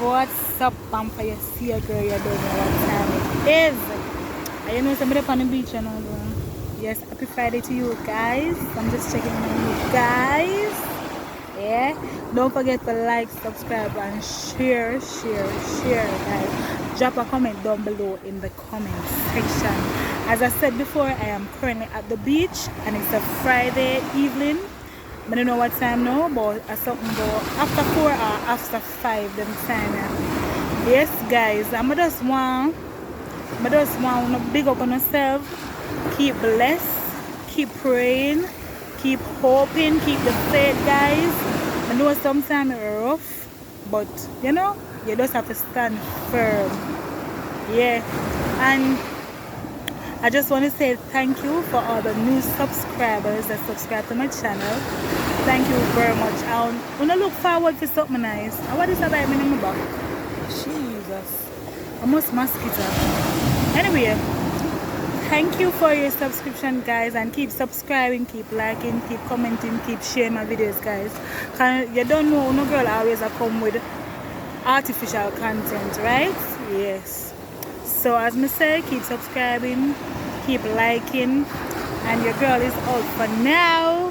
What's up, Pampa? You see your girl, you don't know what time it is. And you know somebody up on the beach and all that. Yes, happy Friday to you guys. I'm just checking on you guys. Yeah. Don't forget to like, subscribe, and share, guys. Drop a comment down below in the comment section. As I said before, I am currently at the beach and it's a Friday evening. I don't know what time now, but I something about after 4 or after 5 them time. Yes guys, I just want to big up on yourself. Keep blessed, keep praying, keep hoping, keep the faith guys. I know sometimes it's rough, but you know, you just have to stand firm. Yeah. And I just want to say thank you for all the new subscribers that subscribe to my channel. Thank you very much. I want to look forward to something nice. And what is that about me in my back? Jesus. Almost mosquito. Anyway, thank you for your subscription guys, and keep subscribing, keep liking, keep commenting, keep sharing my videos guys. You don't know, no girl always come with artificial content, right? Yes. So as me say, keep subscribing, keep liking, and your girl is out for now.